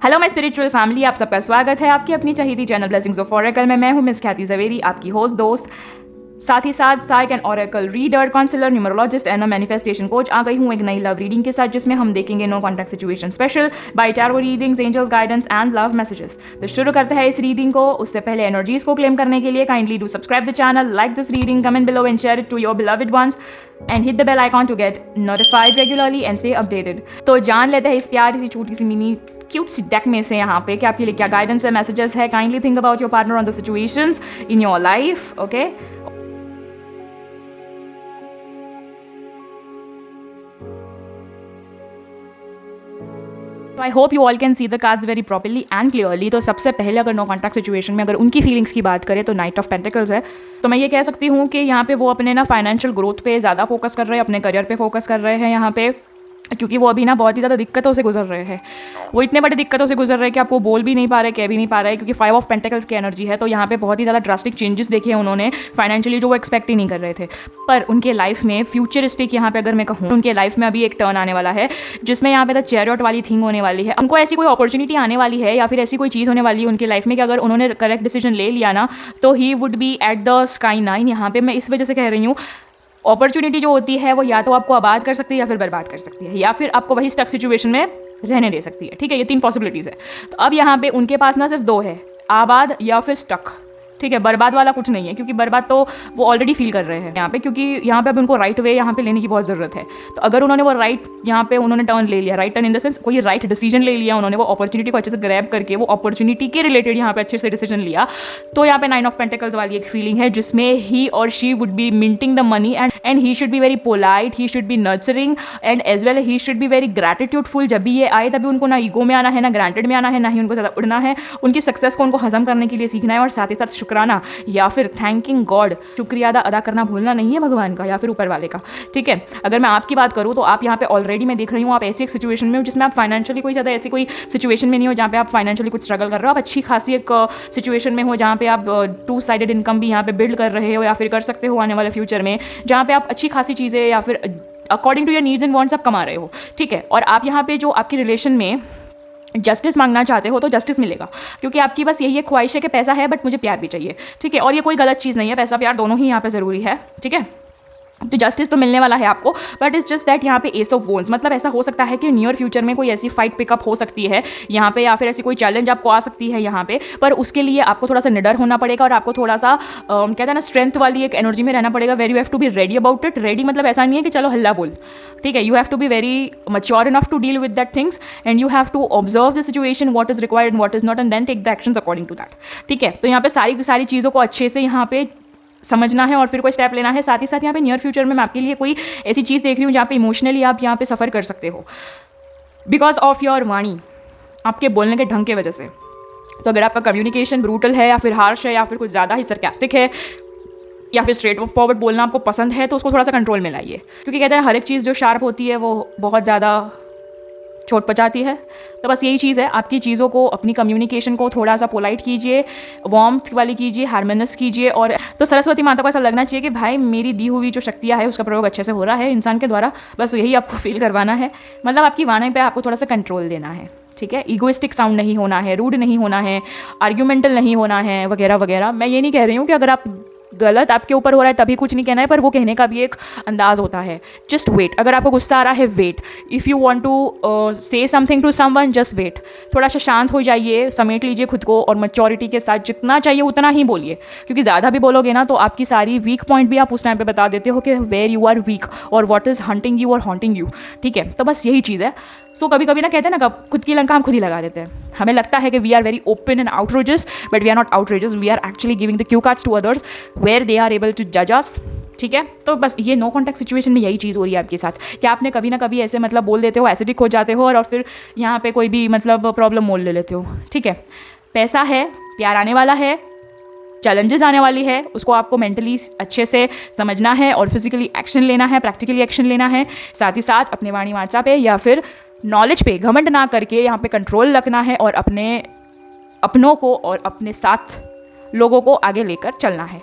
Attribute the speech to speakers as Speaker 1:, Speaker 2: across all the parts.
Speaker 1: Hello my spiritual family, आप सबका स्वागत है आपकी अपनी चहीती चैनल ब्लेसिंग्स ऑफ ऑरेकल में। मैं हूं मिस ख्याति जवेरी, आपकी होस्ट दोस्त, साथ ही साथ psychic and oracle reader, counsellor, numerologist and manifestation coach. आ गई हूं एक नई लव रीडिंग के साथ, जिसमें हम देखेंगे no contact situation special by tarot readings, angels guidance and love messages. तो शुरू करते हैं इस रीडिंग को। उससे पहले एनर्जीज को क्लेम करने के लिए kindly do subscribe the channel, like this reading, comment below and share it to your beloved ones and hit the bell icon to get notified regularly and stay updated. तो जान लेते हैं इस प्यारी सी छोटी सी मिनी क्यूट सी डेक में से यहाँ पे कि आपके लिए क्या गाइडेंस है, मैसेजेस है। Kindly think about your partner on the situations in your life, okay. तो I hope you all can see the cards very properly and clearly. तो सबसे पहले अगर नो कॉन्टैक्ट सिचुएशन में अगर उनकी फीलिंग्स की बात करें तो नाइट ऑफ पेंटिकल्स है। तो मैं ये कह सकती हूँ कि यहाँ पे वो अपने ना फाइनेंशियल ग्रोथ पे ज़्यादा फोकस कर रहे हैं, अपने करियर पे फोकस कर रहे हैं यहाँ पे, क्योंकि वो अभी ना बहुत ही ज़्यादा दिक्कतों से गुजर रहे हैं। वो इतने बड़ी दिक्कतों से गुजर रहे हैं कि आपको बोल भी नहीं पा रहे, कह भी नहीं पा रहे, क्योंकि 5 ऑफ पेंटिकल्स की एनर्जी है। तो यहाँ पे बहुत ही ज़्यादा ड्रास्टिक चेंजेस देखे हैं उन्होंने फाइनेंशियली, जो वो एक्सपेक्ट ही नहीं कर रहे थे। पर उनके लाइफ में फ्यूचरिस्टिक, यहाँ पे अगर मैं कहूँ, उनके लाइफ में अभी एक टर्न आने वाला है जिसमें यहाँ पे द चैरियट वाली थिंग होने वाली है। उनको ऐसी कोई अपॉर्चुनिटी आने वाली है या फिर ऐसी कोई चीज़ होने वाली है उनकी लाइफ में कि अगर उन्होंने करेक्ट डिसीजन ले लिया ना, तो he would be at the sky 9। यहाँ पे मैं इस वजह से कह रही हूँ, अपॉर्चुनिटी जो होती है वो या तो आपको आबाद कर सकती है या फिर बर्बाद कर सकती है, या फिर आपको वही स्टक सिचुएशन में रहने दे सकती है। ठीक है, ये 3 पॉसिबिलिटीज़ है। तो अब यहाँ पे उनके पास ना सिर्फ 2 है, आबाद या फिर स्टक। ठीक है, बर्बाद वाला कुछ नहीं है, क्योंकि बर्बाद तो वो ऑलरेडी फील कर रहे हैं यहाँ पे, क्योंकि यहाँ पे अब उनको राइट वे यहाँ पे लेने की बहुत ज़रूरत है। तो अगर उन्होंने वो राइट यहाँ पे उन्होंने टर्न ले लिया, right turn in the sense कोई राइट डिसीजन ले लिया उन्होंने, वो अपॉर्चुनिटी को अच्छे से ग्रैब करके वो अपॉर्चुनिटी के रिलेटेड यहाँ पे अच्छे से डिसीजन लिया, तो यहाँ पे 9 ऑफ पेंटिकल्स वाली एक फीलिंग है जिसमें ही और she would be minting the money and he should be very polite, he should be nurturing and as well he should be very gratitudeful. जब भी ये आए तभी उनको ना ईगो में आना है, ना ग्रांटेड में आना है, ना ही उनको ज़्यादा उड़ना है। उनकी सक्सेस को उनको हजम करने के लिए सीखना है और साथ ही साथ शुक्राना या फिर थैंकिंग गॉड, शुक्रिया अदा करना भूलना नहीं है भगवान का या फिर ऊपर वाले का। ठीक है, अगर मैं आपकी बात करूँ तो आप यहाँ पे ऑलरेडी मैं देख रही हूँ आप ऐसी एक सिचुएशन में हो जिसमें आप फाइनेंशियली कोई ज़्यादा ऐसी कोई सिचुएशन में नहीं हो जहाँ पे आप फाइनेंशियली कुछ स्ट्रगल कर रहे हो। आप अच्छी खासी एक सिचुएशन में हो जहाँ पे आप 2 साइडेड इनकम भी यहाँ पे बिल्ड कर रहे हो या फिर कर सकते हो आने वाले फ्यूचर में, जहाँ पे आप अच्छी खासी चीज़ें या फिर according to your needs and wants आप कमा रहे हो। ठीक है, और आप यहाँ पे जो आपकी रिलेशन में जस्टिस मांगना चाहते हो तो जस्टिस मिलेगा, क्योंकि आपकी बस यही एक ख्वाहिश है कि पैसा है बट मुझे प्यार भी चाहिए। ठीक है, और ये कोई गलत चीज़ नहीं है, पैसा प्यार दोनों ही यहाँ पे ज़रूरी है। ठीक है, तो जस्टिस तो मिलने वाला है आपको, बट इट्स जस्ट दैट यहाँ पे एस ऑफ वॉन्ड्स, मतलब ऐसा हो सकता है कि नियर फ्यूचर में कोई ऐसी फाइट पिकअप हो सकती है यहाँ पे, या फिर ऐसी कोई चैलेंज आपको आ सकती है यहाँ पे, पर उसके लिए आपको थोड़ा सा निडर होना पड़ेगा और आपको थोड़ा सा कहते हैं ना स्ट्रेंथ वाली एक एनर्जी में रहना पड़ेगा। Very you have to be ready about it. Ready मतलब ऐसा नहीं है कि चलो हल्ला बोल, ठीक है, you have to be very mature enough to deal with that things and you have to observe the situation, what is required and what is not, and then take the actions according to that. ठीक है, तो यहाँ पे सारी चीज़ों को अच्छे से यहाँ पे समझना है और फिर कोई स्टेप लेना है। साथ ही साथ यहाँ पे नियर फ्यूचर में मैं आपके लिए कोई ऐसी चीज़ देख रही हूँ जहाँ पे इमोशनली आप यहाँ पे सफ़र कर सकते हो बिकॉज ऑफ योर वाणी, आपके बोलने के ढंग के वजह से। तो अगर आपका कम्युनिकेशन ब्रूटल है या फिर हार्श है या फिर कुछ ज़्यादा ही सरकास्टिक है या फिर स्ट्रेट फॉरवर्ड बोलना आपको पसंद है, तो उसको थोड़ा सा कंट्रोल में लाइए, क्योंकि कहते हैं हर एक चीज़ जो शार्प होती है वो बहुत ज़्यादा चोट पचाती है। तो बस यही चीज़ है, आपकी चीज़ों को, अपनी कम्युनिकेशन को थोड़ा सा पोलाइट कीजिए, वार्मथ वाली कीजिए, हार्मोनियस कीजिए। और तो सरस्वती माता को ऐसा लगना चाहिए कि भाई मेरी दी हुई जो शक्तियाँ है उसका प्रयोग अच्छे से हो रहा है इंसान के द्वारा, बस यही आपको फील करवाना है। मतलब आपकी वाणी पे आपको थोड़ा सा कंट्रोल देना है। ठीक है, ईगोइस्टिक साउंड नहीं होना है, रूड नहीं होना है, आर्ग्यूमेंटल नहीं होना है, वगैरह वगैरह। मैं ये नहीं कह रही हूँ कि अगर आप गलत आपके ऊपर हो रहा है तभी कुछ नहीं कहना है, पर वो कहने का भी एक अंदाज़ होता है। जस्ट वेट, अगर आपको गुस्सा आ रहा है wait, if you want to say something to someone just wait. थोड़ा सा शांत हो जाइए, समेट लीजिए खुद को और मैच्योरिटी के साथ जितना चाहिए उतना ही बोलिए, क्योंकि ज़्यादा भी बोलोगे ना तो आपकी सारी वीक पॉइंट भी आप उस टाइम पे बता देते हो कि वेयर यू आर वीक और व्हाट इज़ हंटिंग यू और हॉन्टिंग यू। ठीक है, तो बस यही चीज़ है। सो कभी कभी ना कहते हैं ना खुद की लंका हम खुद ही लगा देते हैं। हमें लगता है कि we are very open and outrageous, but we are not outrageous, we are actually giving the cue cards to others where they are able to जज अस। ठीक है, तो बस ये नो कॉन्टैक्ट सिचुएशन में यही चीज़ हो रही है आपके साथ कि आपने कभी ना कभी ऐसे मतलब बोल देते हो, एसिडिक हो जाते हो और फिर यहाँ पे कोई भी मतलब प्रॉब्लम मोल ले लेते हो। ठीक है, पैसा है, प्यार आने वाला है, चैलेंजेस आने वाली है, उसको आपको मेंटली अच्छे से समझना है और फिजिकली एक्शन लेना है, प्रैक्टिकली एक्शन लेना है। साथ ही साथ अपने वाणी वाचा पे या फिर नॉलेज पे घमंड ना करके यहाँ पे कंट्रोल रखना है और अपनों को और अपने साथ लोगों को आगे लेकर चलना है।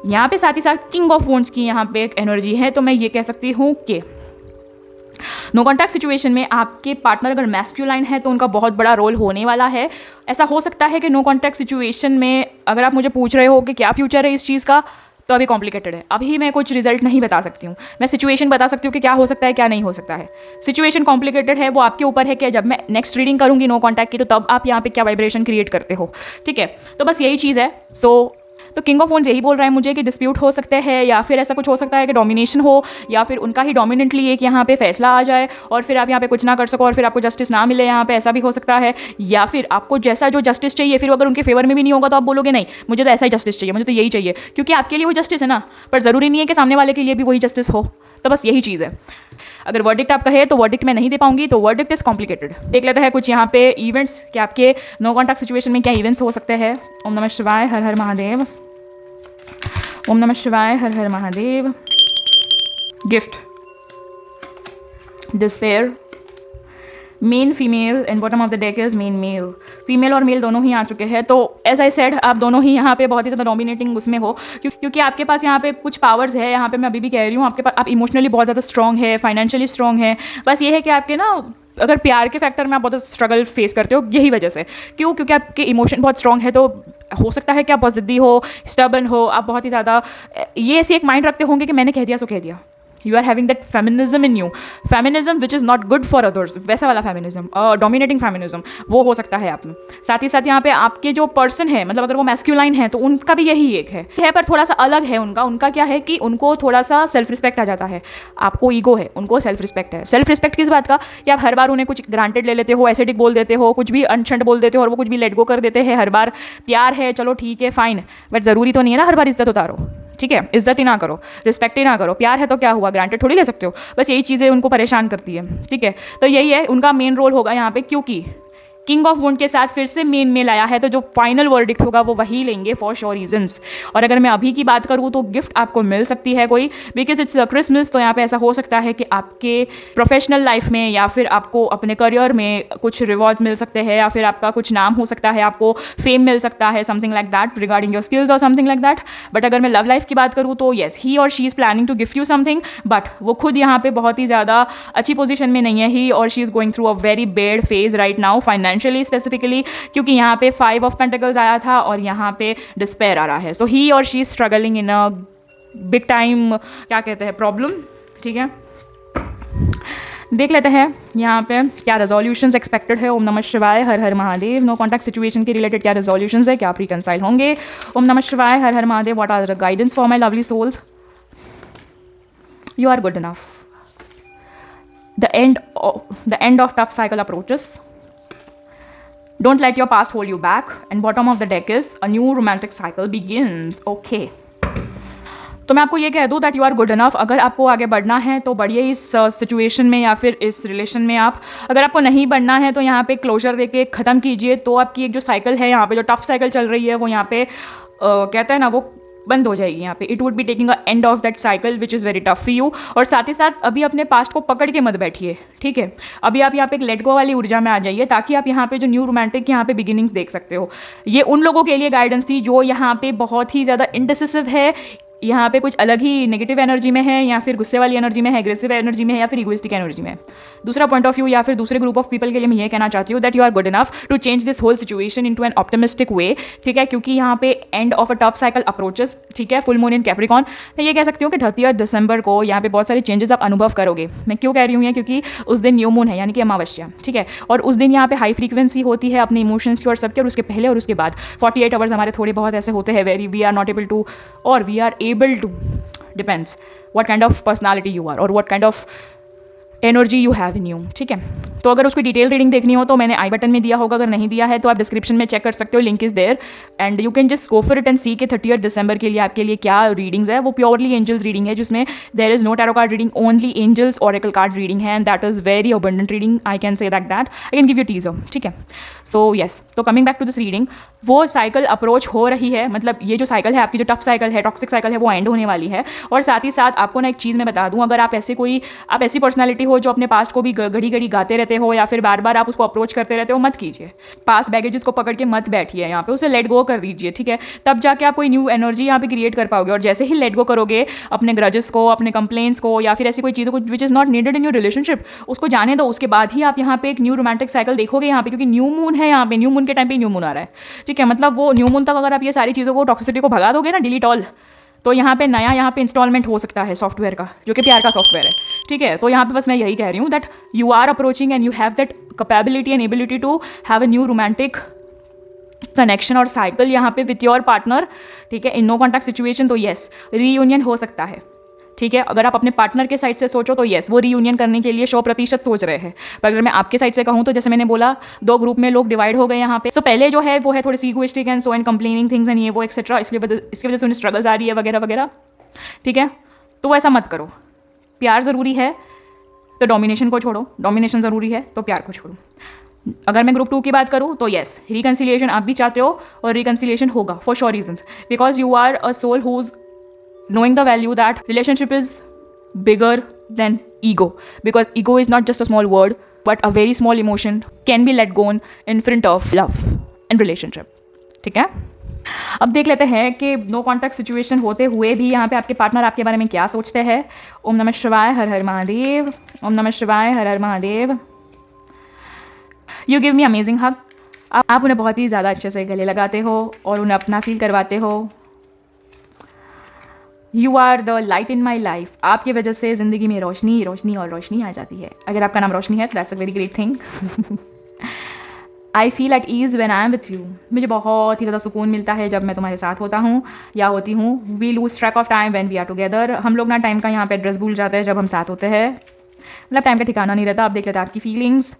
Speaker 1: यहाँ पे साथ ही साथ किंग ऑफ वॉन्ड्स की यहाँ पे एक एनर्जी है, तो मैं ये कह सकती हूँ कि नो कॉन्टैक्ट सिचुएशन में आपके पार्टनर अगर मैस्कुलाइन है तो उनका बहुत बड़ा रोल होने वाला है। ऐसा हो सकता है कि नो कॉन्टैक्ट सिचुएशन में अगर आप मुझे पूछ रहे हो कि क्या फ्यूचर है इस चीज़ का, तो अभी कॉम्प्लिकेटेड है, अभी मैं कुछ रिजल्ट नहीं बता सकती हूँ। मैं सिचुएशन बता सकती हूँ कि क्या हो सकता है क्या नहीं हो सकता है। सिचुएशन कॉम्प्लिकेटेड है, वो आपके ऊपर है कि जब मैं नेक्स्ट रीडिंग करूँगी नो कॉन्टैक्ट की तो तब आप यहाँ पे क्या वाइब्रेशन क्रिएट करते हो, ठीक है। तो बस यही चीज़ है। तो किंग ऑफ वॉन्ड्स यही बोल रहा है मुझे कि डिस्प्यूट हो सकते हैं, या फिर ऐसा कुछ हो सकता है कि डोमिनेशन हो, या फिर उनका ही डोमिनेंटली एक यहाँ पे फैसला आ जाए और फिर आप यहाँ पे कुछ ना कर सको और फिर आपको जस्टिस ना मिले, यहाँ पे ऐसा भी हो सकता है। या फिर आपको जैसा जो जस्टिस चाहिए फिर अगर उनके फेवर में भी नहीं होगा तो आप बोलोगे नहीं मुझे तो ऐसा ही जस्टिस चाहिए, मुझे तो यही चाहिए, क्योंकि आपके लिए वो जस्टिस है ना, पर ज़रूरी नहीं है कि सामने वाले के लिए भी वही जस्टिस हो। तो बस यही चीज़ है। अगर वर्डिक्ट आपका है तो वर्डिक्ट मैं नहीं दे पाऊंगी, तो वर्डिक्ट इज कॉम्प्लिकेटेड। देख लेते हैं कुछ यहाँ पे इवेंट्स कि आपके नो कॉन्टैक्ट सिचुएशन में क्या इवेंट्स हो सकते हैं। ओम नमः शिवाय, हर हर महादेव। ओम नमः शिवाय, हर हर Mahadev. Gift, despair, main female and bottom of the deck is main male. Female और मेल दोनों ही आ चुके हैं, तो एज आई सेड आप दोनों ही यहाँ पे बहुत ही ज़्यादा डोमिनेटिंग उसमें हो, क्योंकि आपके पास यहाँ पे कुछ पावर्स है। यहाँ पे मैं अभी भी कह रही हूँ आपके पास, आप इमोशनली बहुत ज़्यादा स्ट्रॉन्ग है, फाइनेंशियली स्ट्रॉन्ग है। बस ये है कि आपके ना अगर प्यार के फैक्टर में आप बहुत स्ट्रगल फेस करते हो यही वजह से। क्यों? क्योंकि आपके इमोशन बहुत स्ट्रॉन्ग है, तो हो सकता है कि आप बहुत ज़िद्दी हो, स्टबर्न हो, आप बहुत ही ज़्यादा ये ऐसी एक माइंड रखते होंगे कि मैंने कह दिया सो कह दिया। You are having that feminism in you, feminism which is not good for others, वैसा वाला फेमिनिज्म, डोमिनेटिंग फेमिनिज्म वो हो सकता है आप में। साथ ही साथ यहाँ पे आपके जो पर्सन है, मतलब अगर वो मैस्कुलाइन है तो उनका भी यही एक है पर थोड़ा सा अलग है उनका क्या है कि उनको थोड़ा सा सेल्फ रिस्पेक्ट आ जाता है। आपको ईगो है, उनको सेल्फ रिस्पेक्ट है। सेल्फ रिस्पेक्ट किस बात का कि आप हर बार उन्हें कुछ ग्रांटेड ले लेते हो, एसिडिक बोल देते हो, कुछ भी अनशंट बोल देते हो और वो कुछ भी लेट गो कर देते हैं हर बार। प्यार है चलो ठीक है फाइन, बट ज़रूरी तो नहीं है ना हर बार इज्जत उतारो, ठीक है। इज्जत ही ना करो, रिस्पेक्ट ही ना करो। प्यार है तो क्या हुआ, ग्रांटेड थोड़ी ले सकते हो। बस यही चीज़ें उनको परेशान करती है, ठीक है। तो यही है उनका मेन रोल होगा यहाँ पे, क्योंकि किंग ऑफ वुंड के साथ फिर से मेन मेल आया है, तो जो फाइनल वर्डिक्ट होगा वो वही लेंगे फॉर श्योर रीजंस। और अगर मैं अभी की बात करूँ तो गिफ्ट आपको मिल सकती है कोई, बिकॉज इट्स क्रिसमस। तो यहाँ पे ऐसा हो सकता है कि आपके प्रोफेशनल लाइफ में या फिर आपको अपने करियर में कुछ रिवॉर्ड्स मिल सकते हैं, या फिर आपका कुछ नाम हो सकता है, आपको फेम मिल सकता है, something like that regarding your skills और समथिंग लाइक दैट। बट अगर मैं लव लाइफ की बात करूँ तो येस, ही और she is planning to gift you something, but वो खुद यहाँ पे बहुत ही ज़्यादा अच्छी पोजीशन में नहीं है ही, और she is going through a very bad phase right now financially specifically, क्योंकि यहाँ पे 5 ऑफ पेंटिकल्स आया था और यहाँ पे डिस्पेयर आ रहा है। सो ही और she is struggling in a big time, क्या कहते हैं, प्रॉब्लम, ठीक है। देख लेते हैं यहाँ पे क्या रेजोल्यूशंस एक्सपेक्टेड है। ओम नमः शिवाय, हर हर महादेव। नो कॉन्टैक्ट सिचुएशन के रिलेटेड क्या रेजोल्यूशंस है, क्या आप रिकंसाइल होंगे। ओम नमः शिवाय, हर हर Mahadev. What are the guidance for my lovely souls. You are good enough. The end of tough cycle approaches. Don't let your past hold you back. And bottom of the deck is a new romantic cycle begins. Okay. तो मैं आपको ये कह दूँ that you are good enough. अगर आपको आगे बढ़ना है तो बढ़िए इस सिचुएशन में या फिर इस रिलेशन में आप। अगर आपको नहीं बढ़ना है तो यहाँ पे क्लोजर देके ख़त्म कीजिए, तो आपकी एक जो साइकिल है यहाँ पे, जो टफ साइकिल चल रही है वो यहाँ पे कहते हैं ना, वो बंद हो जाएगी यहाँ पे। It would be taking a end of that cycle which is very tough for you. और साथ ही साथ अभी अपने पास्ट को पकड़ के मत बैठिए, ठीक है। अभी आप यहाँ पे एक लेट गो वाली ऊर्जा में आ जाइए, ताकि आप यहाँ पे जो न्यू रोमांटिक यहाँ पे बिगिनिंग्स देख सकते हो। ये उन लोगों के लिए गाइडेंस थी जो यहाँ पे बहुत ही ज़्यादा इंडिसिसिव है, यहाँ पे कुछ अलग ही नेगेटिव एनर्जी में है, या फिर गुस्से वाली एनर्जी में है, एग्रेसिव एनर्जी में है, या फिर इगोइस्टिक एनर्जी में है। दूसरा पॉइंट ऑफ व्यू या फिर दूसरे ग्रुप ऑफ पीपल के लिए मैं ये कहना चाहती हूँ that you are good enough to change this whole situation into an optimistic way, ठीक है। क्योंकि यहाँ पे end of a tough cycle approaches, ठीक है। फुल मून इन कैप्रिकॉन, मैं ये कह सकती हूँ कि 30 दिसंबर को यहाँ पे बहुत सारे चेंजेस आप अनुभव करोगे। मैं क्यों कह रही हूँ, क्योंकि उस दिन न्यू मून है, यानी कि अमावस्या, ठीक है। और उस दिन यहाँ पे हाई फ्रीक्वेंसी होती है अपने इमोशंस की और सबके, और उसके पहले और उसके बाद 48 आवर्स हमारे थोड़े बहुत ऐसे होते हैं very we are not able to, और we are able to, depends what kind of personality you are or what kind of energy you have in you, ठीक है। तो अगर उसकी डिटेल रीडिंग देखनी हो तो मैंने आई बटन में दिया होगा, अगर नहीं दिया है तो आप डिस्क्रिप्शन में चेक कर सकते हो, link is there and you can just go for it and see के 30 दिसंबर के लिए आपके लिए क्या रीडिंग्स है। वो प्योरली एंजल्स रीडिंग है, जिसमें there is no tarot card reading, only angels oracle card reading है, and that is very abundant reading, I can say that I can give you teaser, ठीक है। सो येस, तो coming back to this reading, वो cycle approach हो रही है, मतलब ये जो साइकिल है आपकी, जो टफ साइकिल है, टॉक्सिक साइकिल है, वो एंड होने वाली है। और साथ ही साथ आपको ना एक चीज़ मैं बता दूँ, अगर आप ऐसी पर्सनैलिटी हो जो अपने पास्ट को भी घड़ी घड़ी गाते रहते हो या फिर बार बार आप उसको अप्रोच करते रहते हो, मत कीजिए। पास्ट बैगेजेस को पकड़ के मत बैठिए यहाँ पे, उसे लेट गो कर दीजिए, ठीक है। तब जाके आप कोई न्यू एनर्जी यहाँ पे क्रिएट कर पाओगे। और जैसे ही लेट गो करोगे अपने ग्रजेस को, अपने कंप्लेंट्स को या फिर ऐसी कोई चीज़ों को विच is not needed in your relationship, उसको जाने दो। उसके बाद ही आप यहाँ पे एक न्यू रोमांटिक साइकिल देखोगे यहाँ पे, क्योंकि न्यू मून है यहाँ पे, न्यू मून के टाइम पे न्यू मून आ रहा है, ठीक है। मतलब वो न्यू मून तक अगर आप ये सारी चीज़ों को, टॉक्सिसिटी को भगा दोगे ना, डिलीट ऑल, तो यहाँ पे नया यहाँ पे इंस्टॉलमेंट हो सकता है सॉफ्टवेयर का, जो कि प्यार का सॉफ्टवेयर है, ठीक है। तो यहाँ पे बस मैं यही कह रही हूँ that you are approaching and you have that capability and ability to have a new romantic connection और साइकिल यहाँ पे विथ योर पार्टनर, ठीक है। इन नो कॉन्टैक्ट सिचुएशन तो येस रीयूनियन हो सकता है, ठीक है। अगर आप अपने पार्टनर के साइड से सोचो तो येस वो रीयूनियन करने के लिए 100% सोच रहे हैं। पर अगर मैं आपके साइड से कहूँ तो जैसे मैंने बोला, दो ग्रुप में लोग डिवाइड हो गए यहाँ पे। सो पहले जो है वो है थोड़ी सी egoistic and so and complaining things and ये वो एक्सेट्रा, इसकी वजह से उन्हें स्ट्रगल्स आ रही है वगैरह वगैरह, ठीक है। तो ऐसा मत करो। प्यार ज़रूरी है तो डोमिनेशन को छोड़ो, डोमिनेशन ज़रूरी है तो प्यार को छोड़ो। अगर मैं ग्रुप 2 की बात करूँ तो येस रिकन्सिलिएशन आप भी चाहते हो और रिकन्सिलिएशन होगा for sure reasons, because you are a soul whose knowing the value that relationship is bigger than ego, because ego is not just a small word but a very small emotion can be let go in front of love and relationship, ठीक है। अब देख लेते हैं कि no contact situation होते हुए भी यहाँ पे आपके पार्टनर आपके बारे में क्या सोचते हैं। ओम नमः शिवाय, हर हर महादेव। ओम नमः शिवाय, हर हर Mahadev. You give me amazing hug. आप उन्हें बहुत ही ज़्यादा अच्छे से गले लगाते हो और उन्हें अपना फील करवाते हो। You are the light in my life. आपकी वजह से ज़िंदगी में रोशनी रोशनी और रोशनी आ जाती है। अगर आपका नाम रोशनी है तो that's a very great thing. I feel at ease when I am with you. मुझे बहुत ही ज़्यादा सुकून मिलता है जब मैं तुम्हारे साथ होता हूँ या होती हूँ। We lose track of time when we are together. हम लोग ना टाइम का यहाँ पे एड्रेस भूल जाते हैं जब हम साथ होते हैं। मतलब टाइम का ठिकाना नहीं रहता। आप देख लेते हैं आपकी feelings.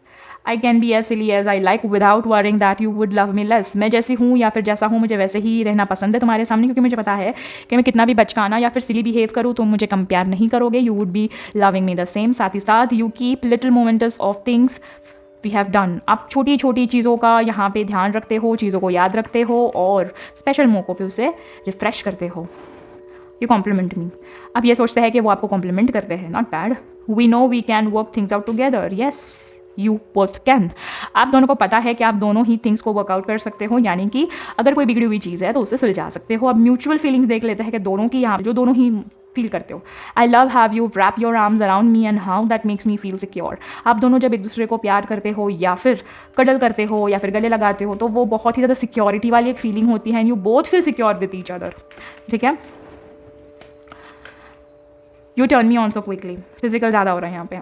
Speaker 1: I can be as silly as I like without worrying that you would love me less. मैं जैसी हूँ या फिर जैसा हूँ मुझे वैसे ही रहना पसंद है तुम्हारे सामने, क्योंकि मुझे पता है कि मैं कितना भी बचकाना या फिर सिली बिहेव करूँ तो मुझे कम प्यार नहीं करोगे। You would be loving me the same. साथ ही साथ you keep little moments of things we have done. आप छोटी छोटी चीज़ों का यहाँ पे ध्यान रखते हो, चीज़ों को याद रखते हो और स्पेशल मौक़ों पे उसे रिफ़्रेश करते हो। यू कॉम्प्लीमेंट मी। आप ये सोचते हैं कि वो आपको कॉम्प्लीमेंट करते हैं, not bad. We know we can work things out together. Yes you both can. आप दोनों को पता है कि आप दोनों ही थिंग्स को वर्कआउट कर सकते हो, यानी कि अगर कोई बिगड़ी हुई चीज़ है तो उससे सुलझा सकते हो। अब म्यूचुअल फीलिंग्स देख लेते हैं कि दोनों की यहाँ जो दोनों ही फील करते हो। I love have you wrap your arms around me and how that makes me feel secure. आप दोनों जब एक दूसरे को प्यार करते हो या फिर कडल करते हो या फिर गले लगाते हो तो वो बहुत ही ज़्यादा सिक्योरिटी वाली एक फीलिंग होती है and you both feel secure with each other, ठीक है। U turn me on so quickly. Physical ज़्यादा हो रहा है यहाँ पे।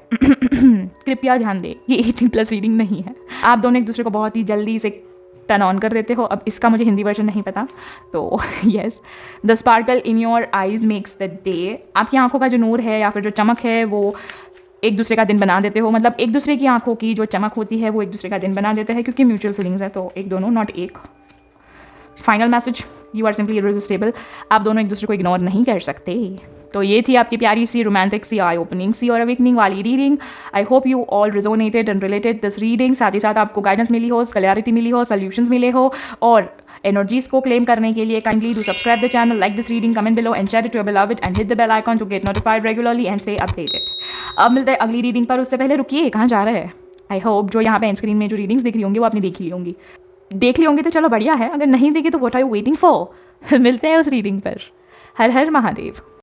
Speaker 1: कृपया ध्यान दें ये 18+ रीडिंग नहीं है। आप दोनों एक दूसरे को बहुत ही जल्दी से टर्न ऑन कर देते हो। अब इसका मुझे हिंदी वर्जन नहीं पता तो yes the sparkle in your eyes makes the day. आपकी आंखों का जो नूर है या फिर जो चमक है वो एक दूसरे का दिन बना देते हो। मतलब एक दूसरे की आंखों की जो चमक होती है वो एक दूसरे का दिन बना देते हैं, क्योंकि म्यूचुअल फीलिंग्स है तो एक दोनों, नॉट एक। Final message, you are simply irresistible. आप दोनों एक दूसरे को इग्नोर नहीं कर सकते। तो ये थी आपकी प्यारी सी रोमांटिक सी आई ओपनिंग सी और अवेकनिंग वाली reading. I hope you all resonated and related this reading. साथ ही साथ आपको गाइडेंस मिली हो, क्लैरिटी मिली हो, सॉल्यूशंस मिले हो। और एनर्जीज को क्लेम करने के लिए kindly do subscribe the channel, like this reading, comment below and share it to your beloved and hit the bell icon to get notified regularly and stay updated. अब मिलते हैं अगली रीडिंग पर। उससे पहले रुकिए, कहाँ जा रहे हैं। आई होप जो यहाँ पे एंड स्क्रीन में जो रीडिंग्स दिख रही होंगी वो आपने देख ली होंगी। देख ली होंगी तो चलो बढ़िया है, अगर नहीं देखी तो what are you waiting for. मिलते हैं उस रीडिंग पर। हर हर महादेव।